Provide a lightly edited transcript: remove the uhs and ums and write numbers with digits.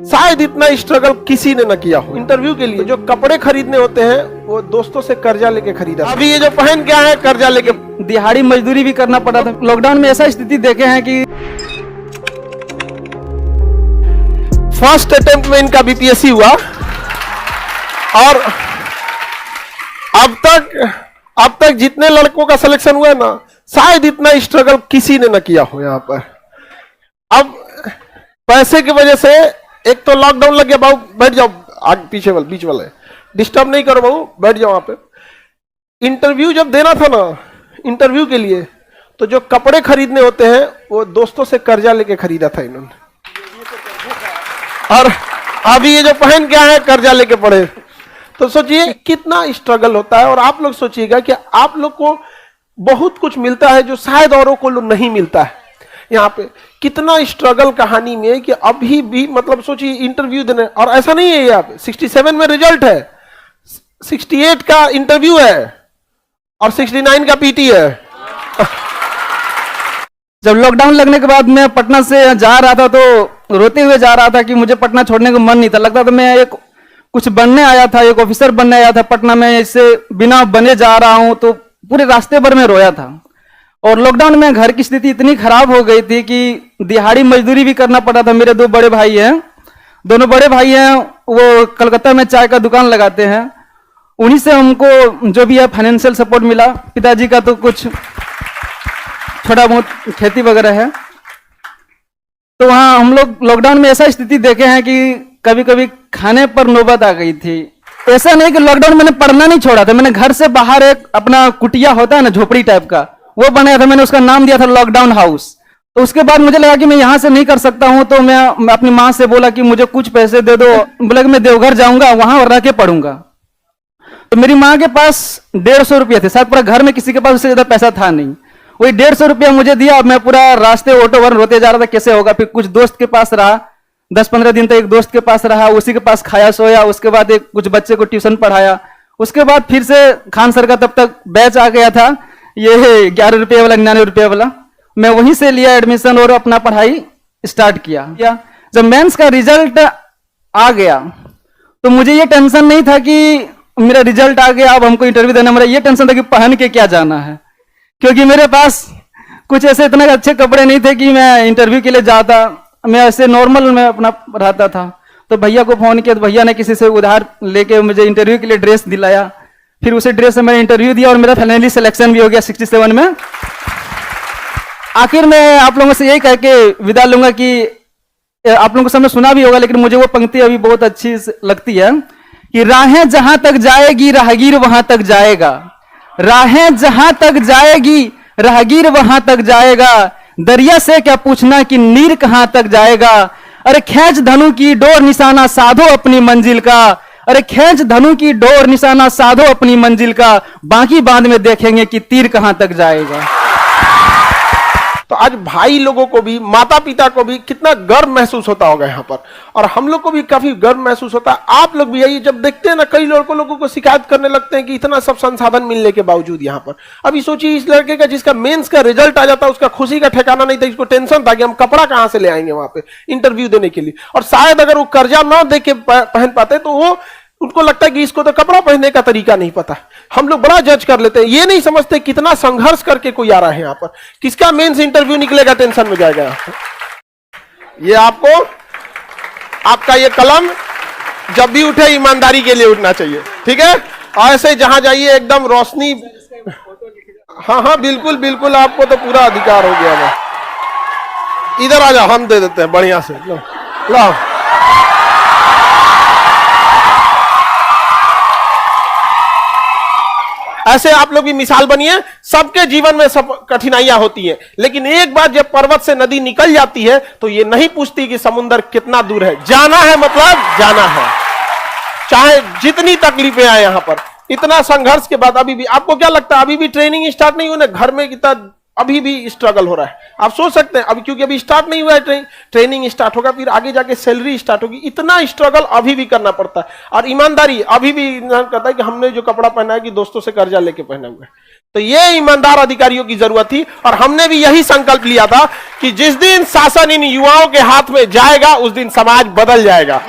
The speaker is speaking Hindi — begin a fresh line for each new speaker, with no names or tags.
शायद इतना स्ट्रगल किसी ने न किया हो। इंटरव्यू के लिए जो कपड़े खरीदने होते हैं वो दोस्तों से कर्जा लेके खरीदा। अभी ये जो पहन के आए हैं कर्जा लेके।
दिहाड़ी मजदूरी भी करना पड़ा था। लॉकडाउन में ऐसा स्थिति देखे हैं कि
फर्स्ट अटेम्प्ट में इनका बीपीएससी हुआ और अब तक जितने लड़कों का सिलेक्शन हुआ है ना, शायद इतना स्ट्रगल किसी ने न किया हो। यहाँ पर अब पैसे की वजह से एक तो लॉकडाउन लग गया। बाबू बैठ जाओ, आगे पीछे वाले बीच वाले डिस्टर्ब नहीं करो, बाबू बैठ जाओ वहां पे। इंटरव्यू जब देना था ना, इंटरव्यू के लिए तो जो कपड़े खरीदने होते हैं वो दोस्तों से कर्जा लेके खरीदा था इन्होंने। और अभी ये जो पहन के आए हैं कर्जा लेके पड़े। तो सोचिए कितना स्ट्रगल होता है। और आप लोग सोचिएगा कि आप लोग को बहुत कुछ मिलता है जो शायद औरों को नहीं मिलता है। यहाँ पे कितना स्ट्रगल कहानी में कि अभी भी मतलब सोचिए इंटरव्यू देने, और ऐसा नहीं है यहाँ पे 67 में रिजल्ट है, 68 का इंटरव्यू है और 69 का पीटी है।
जब लॉकडाउन लगने के बाद मैं पटना से जा रहा था तो रोते हुए जा रहा था कि मुझे पटना छोड़ने का मन नहीं था। लगता था मैं एक कुछ बनने आया था, एक ऑफिसर बनने आया था पटना में, इससे बिना बने जा रहा हूं। तो पूरे रास्ते भर में रोया था। और लॉकडाउन में घर की स्थिति इतनी खराब हो गई थी कि दिहाड़ी मजदूरी भी करना पड़ा था। मेरे दो बड़े भाई हैं, दोनों बड़े भाई हैं, वो कलकत्ता में चाय का दुकान लगाते हैं। उन्हीं से हमको जो भी है फाइनेंशियल सपोर्ट मिला। पिताजी का तो कुछ थोड़ा बहुत खेती वगैरह है। तो वहाँ हम लोग लॉकडाउन में ऐसा स्थिति देखे हैं कि कभी कभी खाने पर नौबत आ गई थी। ऐसा नहीं कि लॉकडाउन मैंने पढ़ना नहीं छोड़ा था, मैंने घर से बाहर एक अपना कुटिया होता है ना, झोपड़ी टाइप का, वो बनाया था। मैंने उसका नाम दिया था लॉकडाउन हाउस। तो उसके बाद मुझे लगा कि मैं यहाँ से नहीं कर सकता हूँ, तो मैं अपनी माँ से बोला कि मुझे कुछ पैसे दे दो। बोला कि मैं देवघर जाऊंगा, वहां रह के पढ़ूंगा। तो मेरी माँ के पास 150 रुपया थे, शायद पूरा घर में किसी के पास उससे ज्यादा पैसा था नहीं। वही 150 रुपया मुझे दिया। मैं पूरा रास्ते ऑटो वर रोते जा रहा था, कैसे होगा। फिर कुछ दोस्त के पास रहा, 10-15 दिन तक एक दोस्त के पास रहा, उसी के पास खाया सोया। उसके बाद एक कुछ बच्चे को ट्यूशन पढ़ाया। उसके बाद फिर से खान सर का तब तक बैच आ गया था, ये 11 रुपये वाला, 99 रुपये वाला। मैं वहीं से लिया एडमिशन और अपना पढ़ाई स्टार्ट किया। जब मेंस का रिजल्ट आ गया तो मुझे ये टेंशन नहीं था कि मेरा रिजल्ट आ गया, अब हमको इंटरव्यू देना। मेरा ये टेंशन था कि पहन के क्या जाना है, क्योंकि मेरे पास कुछ ऐसे इतने अच्छे कपड़े नहीं थे कि मैं इंटरव्यू के लिए जाता। मैं ऐसे नॉर्मल में अपना रहता था। तो भैया को फोन किया तो भैया ने किसी से उधार लेके मुझे इंटरव्यू के लिए ड्रेस दिलाया। फिर उसे ड्रेस से मैंने इंटरव्यू दिया और मेरा फाइनली सिलेक्शन भी हो गया 67 में। आखिर में आप लोगों से यही कह के विदा लूंगा कि आप लोगों को सबने सुना भी होगा, लेकिन मुझे वो पंक्ति अभी बहुत अच्छी लगती है कि राहें जहां तक जाएगी राहगीर वहां तक जाएगा। राहें जहां तक जाएगी राहगीर वहां तक जाएगा। दरिया से क्या पूछना कि नीर कहां तक जाएगा। अरे खींच धनु की डोर निशाना साधो अपनी मंजिल का। अरे खींच धनु की डोर निशाना साधो अपनी मंजिल का। बाकी बाद में देखेंगे कि तीर कहां तक जाएगा।
तो आज भाई लोगों को भी, माता पिता को भी कितना गर्व महसूस होता होगा यहाँ पर, और हम लोग को भी काफी गर्व महसूस होता है। आप लोग भी यही जब देखते हैं ना, कई लोगों को शिकायत करने लगते हैं कि इतना सब संसाधन मिलने के बावजूद यहाँ पर। अभी सोचिए इस लड़के का जिसका मेंस का रिजल्ट आ जाता, उसका खुशी का ठिकाना नहीं था। इसको टेंशन था कि हम कपड़ा कहाँ से ले आएंगे वहां पे इंटरव्यू देने के लिए। और शायद अगर वो कर्जा ना दे के पहन पाते तो वो उनको लगता है कि इसको तो कपड़ा पहनने का तरीका नहीं पता। हम लोग बड़ा जज कर लेते हैं, ये नहीं समझते कितना संघर्ष करके कोई आ रहा है यहाँ पर। किसका मेंस इंटरव्यू निकलेगा टेंशन में जाएगा। ये आपको, आपका ये कलम जब भी उठे ईमानदारी के लिए उठना चाहिए, ठीक है। और ऐसे जहां जाइए एकदम रोशनी। हाँ हाँ बिल्कुल बिल्कुल, आपको तो पूरा अधिकार हो गया। इधर आ जाओ, हम दे देते हैं बढ़िया से। लो लो, ऐसे आप लोग भी मिसाल बनिए। सबके जीवन में सब कठिनाइयां होती हैं, लेकिन एक बार जब पर्वत से नदी निकल जाती है तो ये नहीं पूछती कि समुद्र कितना दूर है। जाना है मतलब जाना है, चाहे जितनी तकलीफें आए। यहाँ पर इतना संघर्ष के बाद अभी भी आपको क्या लगता है अभी भी ट्रेनिंग स्टार्ट नहीं हुई ना? घर में कितना अभी भी स्ट्रगल हो रहा है। आप सोच सकते हैं अभी, क्योंकि अभी स्टार्ट नहीं हुआ है, ट्रेनिंग स्टार्ट होगा, फिर आगे जाके सैलरी स्टार्ट होगी। इतना स्ट्रगल अभी भी करना पड़ता है। और ईमानदारी अभी भी इंसान कहता है कि हमने जो कपड़ा पहना है कि दोस्तों से कर्जा लेके पहना हुआ है। तो ये ईमानदार अधिकारियों की जरूरत थी और हमने भी यही संकल्प लिया था कि जिस दिन शासन इन युवाओं के हाथ में जाएगा उस दिन समाज बदल जाएगा।